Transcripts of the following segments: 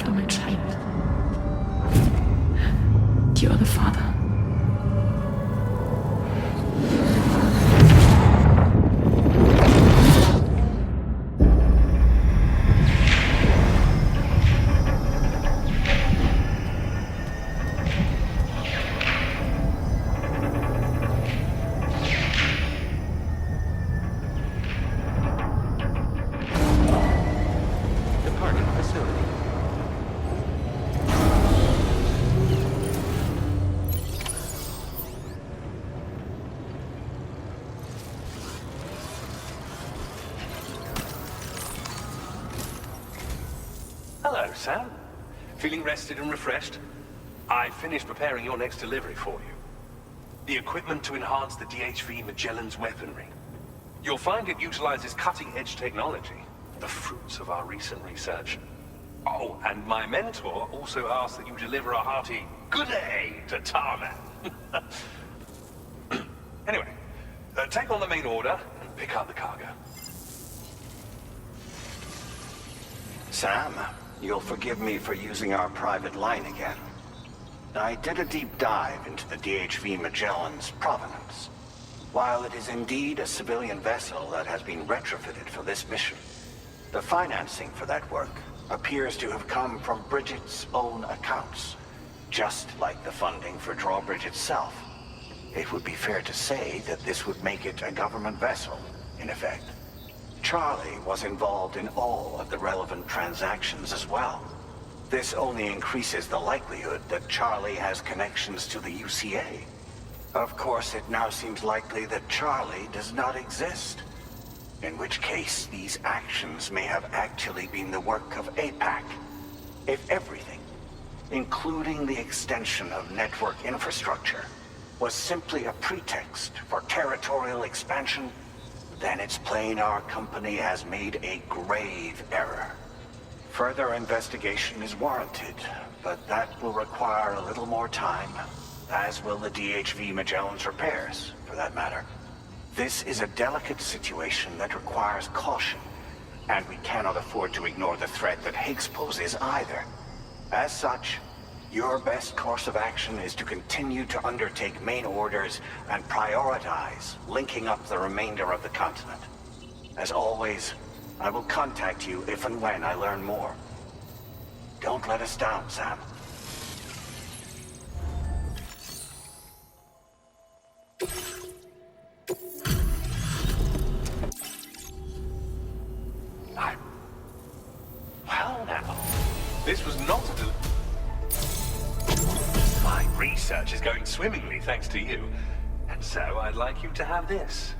Zweifler, mein Child. You are the father. Hello, Sam. Feeling rested and refreshed? I finished preparing your next delivery for you. The equipment to enhance the DHV Magellan's weaponry. You'll find it utilizes cutting-edge technology, the fruits of our recent research. Oh, and my mentor also asked that you deliver a hearty good day to Tarman. Anyway, take on the main order and pick up the cargo. Sam, you'll forgive me for using our private line again. I did a deep dive into the DHV Magellan's provenance. While it is indeed a civilian vessel that has been retrofitted for this mission, the financing for that work appears to have come from Bridget's own accounts, just like the funding for Drawbridge itself. It would be fair to say that this would make it a government vessel, in effect. Charlie was involved in all of the relevant transactions as well. This only increases the likelihood that Charlie has connections to the UCA. Of course, it now seems likely that Charlie does not exist. In which case, these actions may have actually been the work of APAC. If everything, including the extension of network infrastructure, was simply a pretext for territorial expansion, then it's plain our company has made a grave error. Further investigation is warranted, but that will require a little more time, as will the DHV Magellan's repairs, for that matter. This is a delicate situation that requires caution, and we cannot afford to ignore the threat that Higgs poses either. As such, your best course of action is to continue to undertake main orders and prioritize linking up the remainder of the continent. As always, I will contact you if and when I learn more. Don't let us down, Sam. Well now, this was not a My research is going swimmingly thanks to you, and so I'd like you to have this.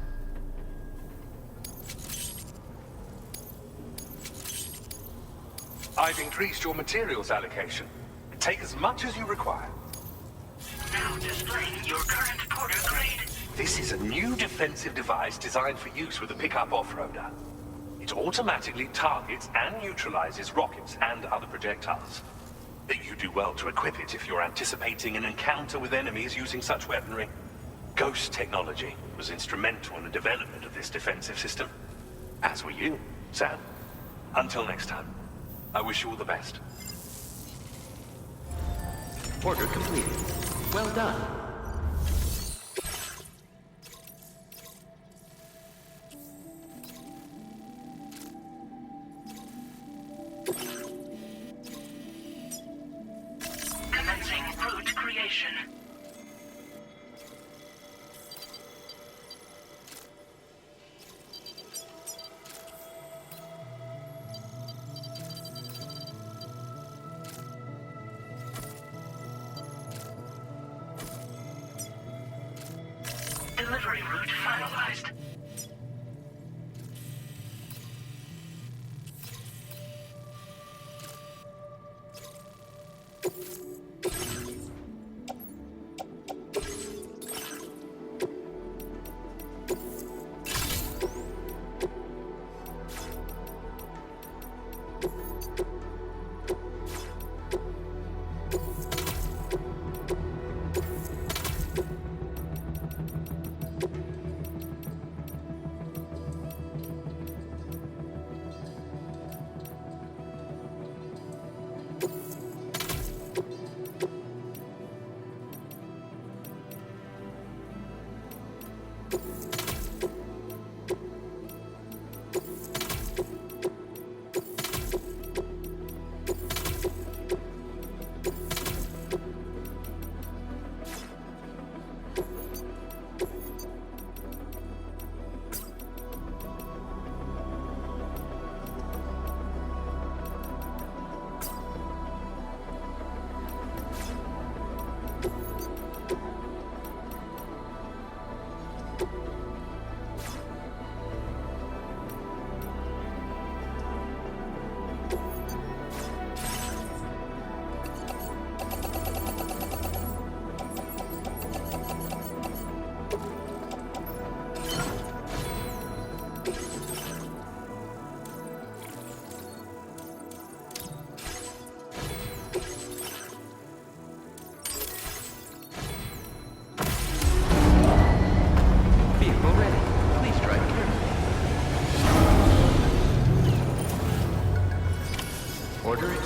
I've increased your materials allocation. Take as much as you require. Now displaying your current Porter grade. This is a new defensive device designed for use with a pickup off-roader. It automatically targets and neutralizes rockets and other projectiles. You do well to equip it if you're anticipating an encounter with enemies using such weaponry. Ghost technology was instrumental in the development of this defensive system. As were you, Sam. Until next time, I wish you all the best. Order completed. Well done. Commencing route creation. Delivery route finalized.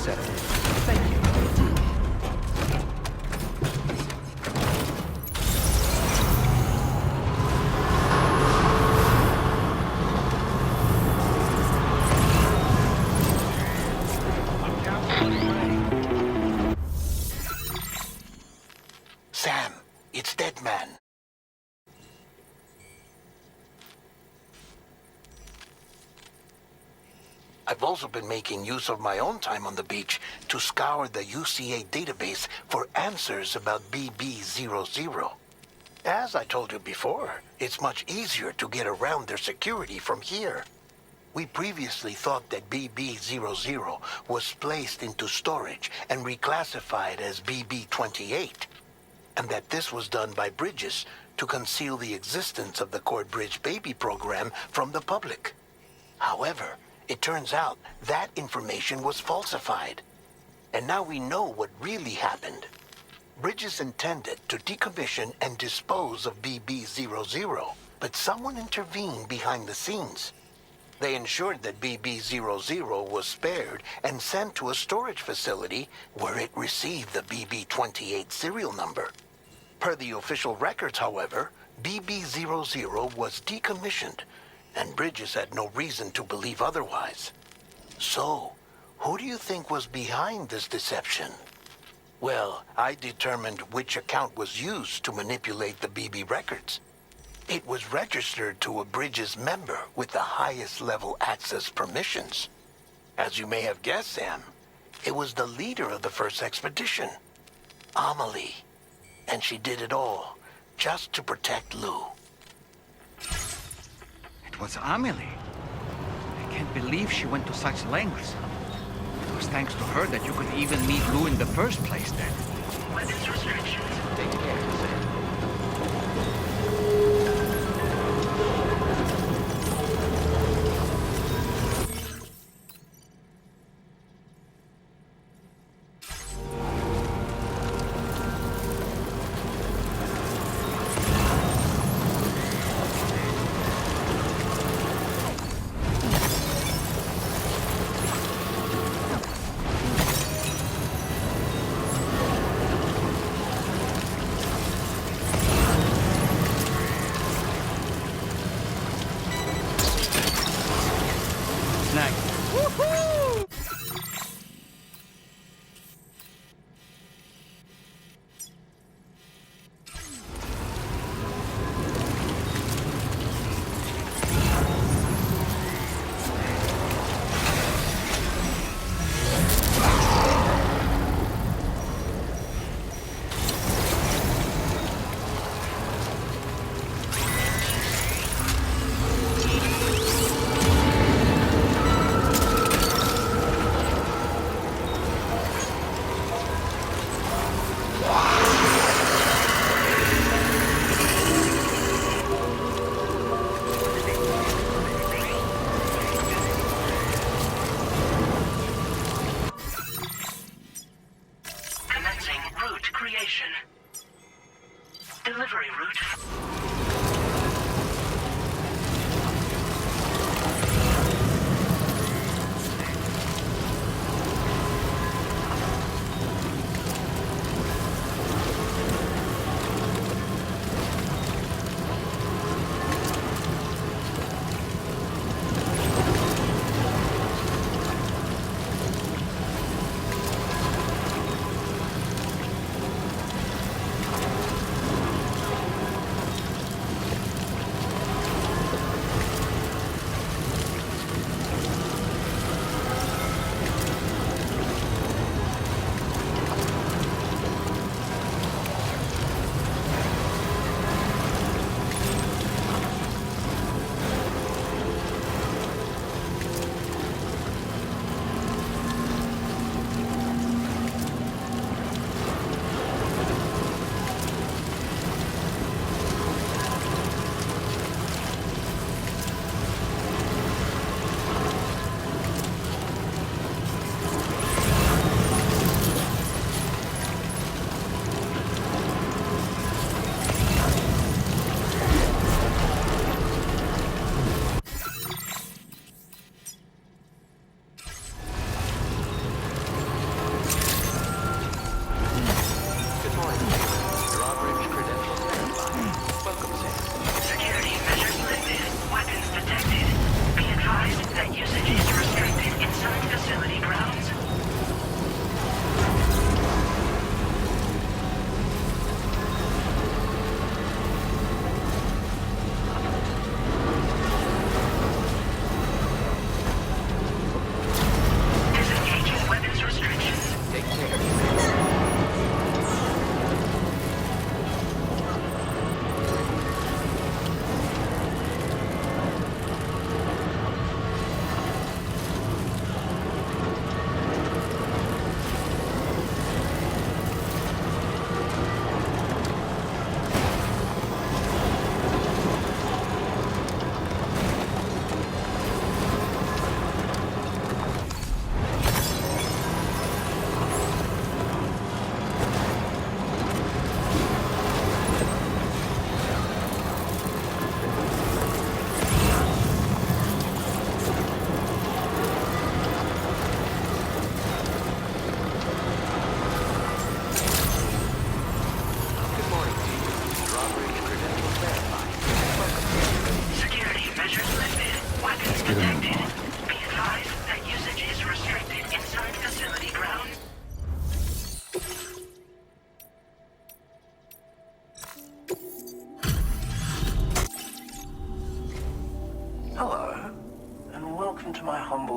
accepted. Thank you. Sam, it's Deadman. I've also been making use of my own time on the beach to scour the UCA database for answers about BB00. As I told you before, it's much easier to get around their security from here. We previously thought that BB00 was placed into storage and reclassified as BB28, and that this was done by Bridges to conceal the existence of the Cord Bridge Baby program from the public. However, it turns out that information was falsified. And now we know what really happened. Bridges intended to decommission and dispose of BB00, but someone intervened behind the scenes. They ensured that BB00 was spared and sent to a storage facility where it received the BB28 serial number. Per the official records, however, BB00 was decommissioned, and Bridges had no reason to believe otherwise. So, who do you think was behind this deception? Well, I determined which account was used to manipulate the BB records. It was registered to a Bridges member with the highest level access permissions. As you may have guessed, Sam, it was the leader of the first expedition, Amelie. And she did it all just to protect Lou. It was Amelie. I can't believe she went to such lengths. It was thanks to her that you could even meet Lou in the first place then. Weapons restrictions. Take care, Sam.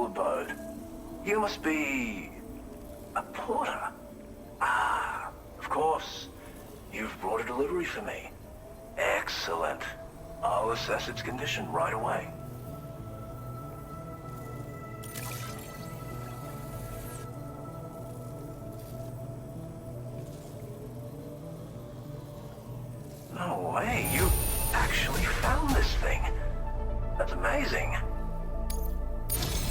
abode. You must be... a porter. Ah, of course. You've brought a delivery for me. Excellent. I'll assess its condition right away. No way, you actually found this thing. That's amazing.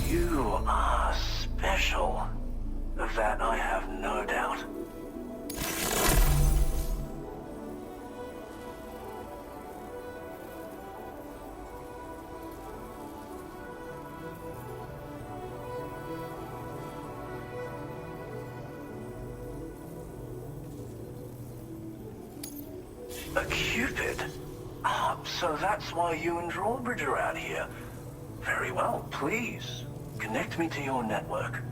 You are special. Of that I have no doubt. A Cupid? Ah, so that's why you and Drawbridge are out here. Very well, please. Connect me to your network.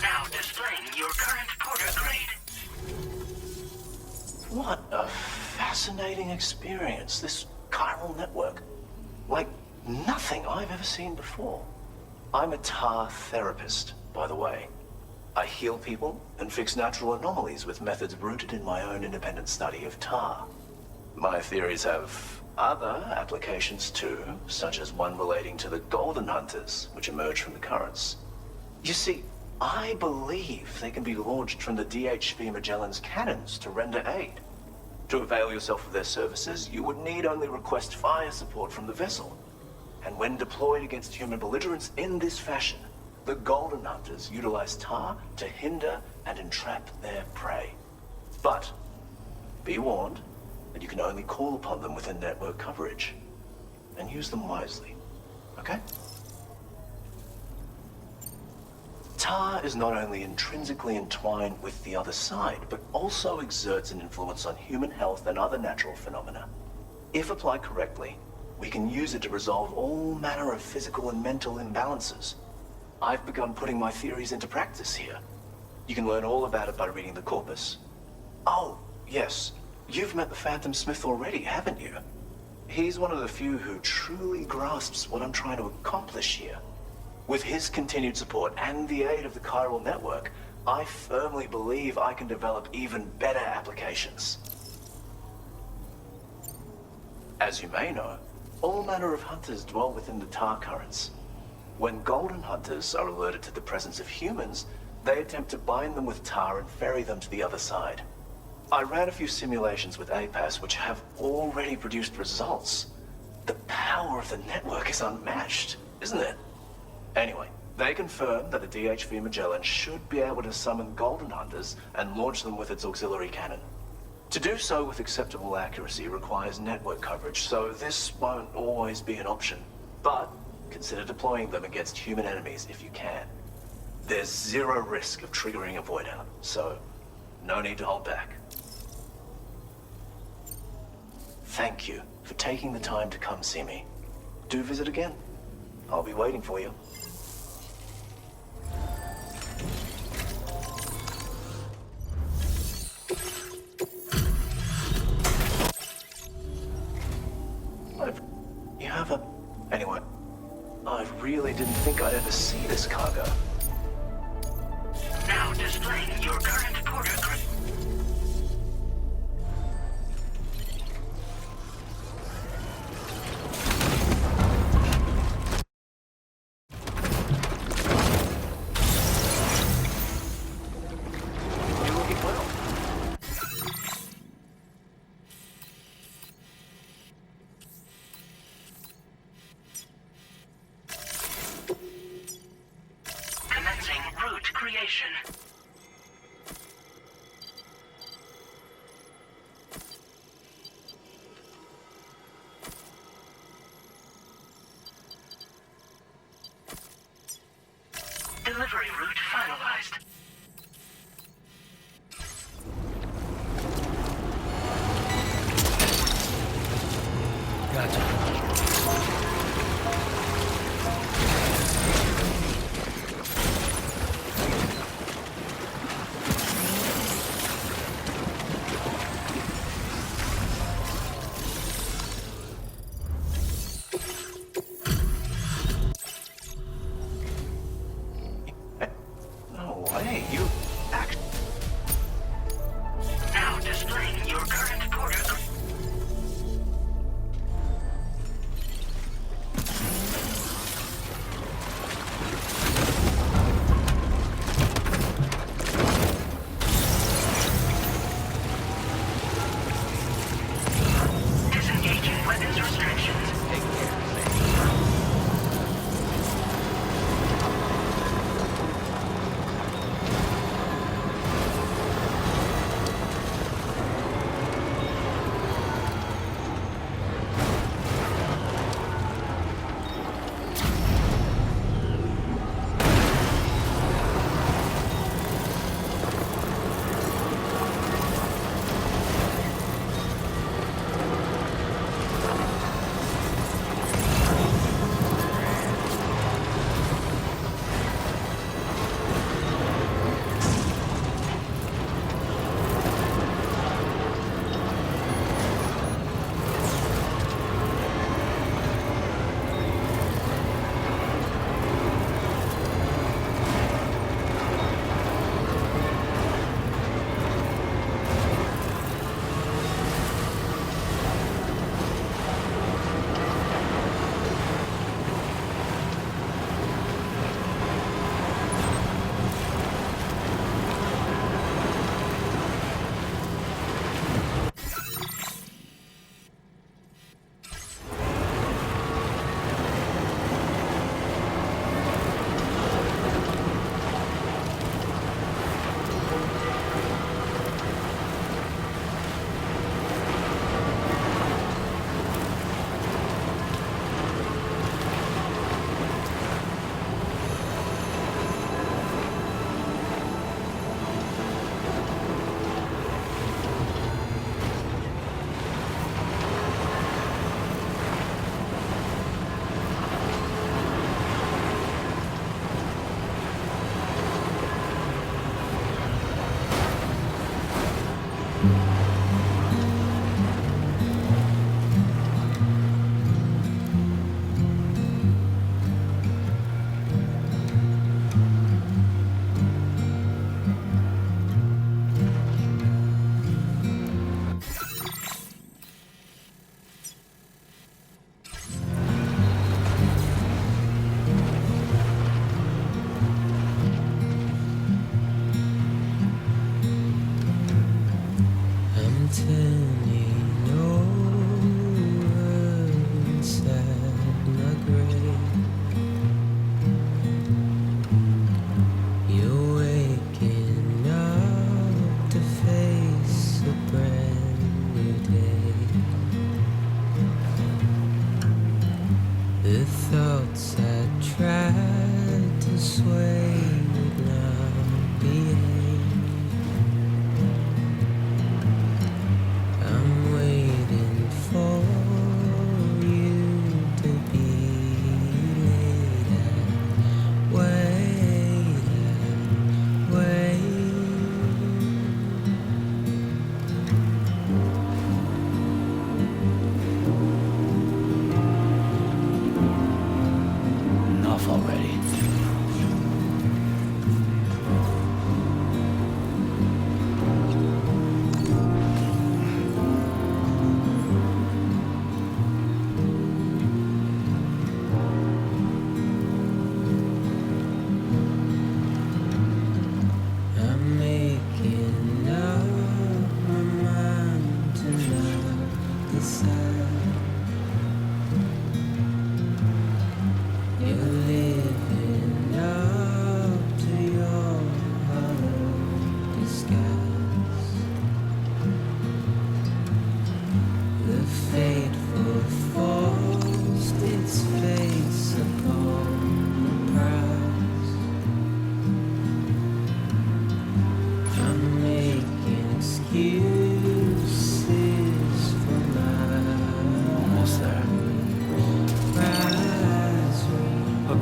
Now displaying your current porter grade. What a fascinating experience, this chiral network. Like nothing I've ever seen before. I'm a tar therapist, by the way. I heal people and fix natural anomalies with methods rooted in my own independent study of tar. My theories have other applications too, such as one relating to the golden hunters, which emerge from the currents. You see, I believe they can be launched from the DHV Magellan's cannons to render aid. To avail yourself of their services, you would need only request fire support from the vessel. And when deployed against human belligerents in this fashion, the golden hunters utilize tar to hinder and entrap their prey. But be warned that you can only call upon them within network coverage. And use them wisely, okay? Tar is not only intrinsically entwined with the other side, but also exerts an influence on human health and other natural phenomena. If applied correctly, we can use it to resolve all manner of physical and mental imbalances. I've begun putting my theories into practice here. You can learn all about it by reading the corpus. Oh, yes. You've met the Phantom Smith already, haven't you? He's one of the few who truly grasps what I'm trying to accomplish here. With his continued support and the aid of the chiral network, I firmly believe I can develop even better applications. As you may know, all manner of hunters dwell within the tar currents. When golden hunters are alerted to the presence of humans, they attempt to bind them with tar and ferry them to the other side. I ran a few simulations with APAS which have already produced results. The power of the network is unmatched, isn't it? Anyway, they confirm that the DHV Magellan should be able to summon golden hunters and launch them with its auxiliary cannon. To do so with acceptable accuracy requires network coverage, so this won't always be an option. But consider deploying them against human enemies if you can. There's zero risk of triggering a void out, so no need to hold back. Thank you for taking the time to come see me. Do visit again. I'll be waiting for you. Anyway, I really didn't think I'd ever see this cargo. Now displaying your current porter grade. You're looking well.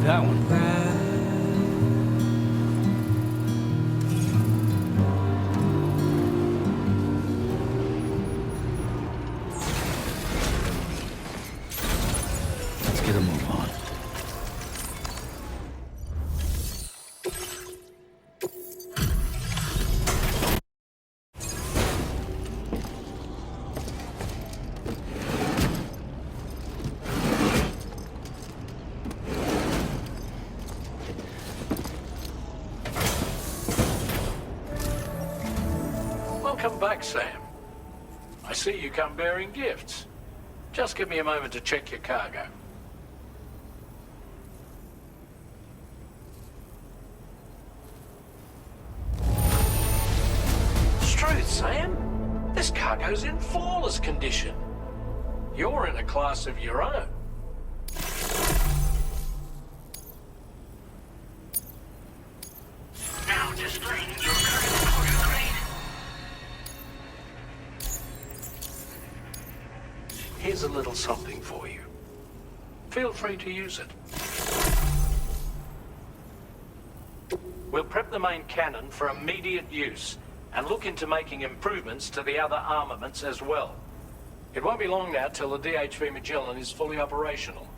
That one. Let's get a move on. Welcome back, Sam. I see you come bearing gifts. Just give me a moment to check your cargo. Truth, Sam. This cargo's in flawless condition. You're in a class of your own. Now displaying your current cargo grade. Here's a little something for you. Feel free to use it. We'll prep the main cannon for immediate use and look into making improvements to the other armaments as well. It won't be long now till the DHV Magellan is fully operational.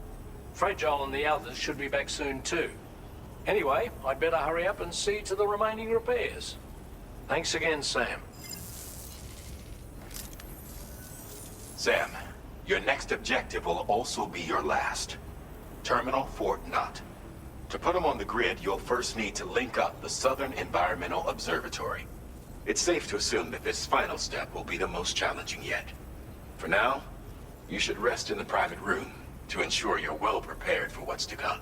Fragile and the others should be back soon too. Anyway, I'd better hurry up and see to the remaining repairs. Thanks again, Sam. Sam, your next objective will also be your last. Terminal Fort Knott. To put them on the grid, you'll first need to link up the Southern Environmental Observatory. It's safe to assume that this final step will be the most challenging yet. For now, you should rest in the private room to ensure you're well prepared for what's to come.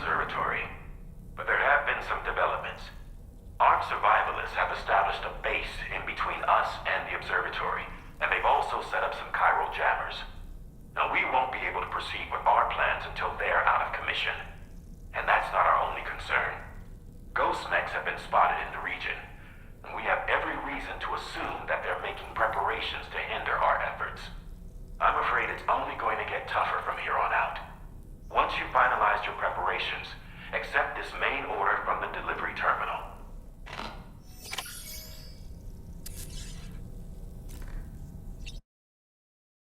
observatory. But there have been some developments. Armed survivalists have established a base in between us and the observatory, and they've also set up some chiral jammers. Now, we won't be able to proceed with our plans until they're out of commission. And that's not our only concern. Ghost mechs have been spotted in the region, and we have every reason to assume that they're making preparations to hinder our efforts. I'm afraid it's only going to get tougher from here on out. Once you've finalized your preparations, accept this main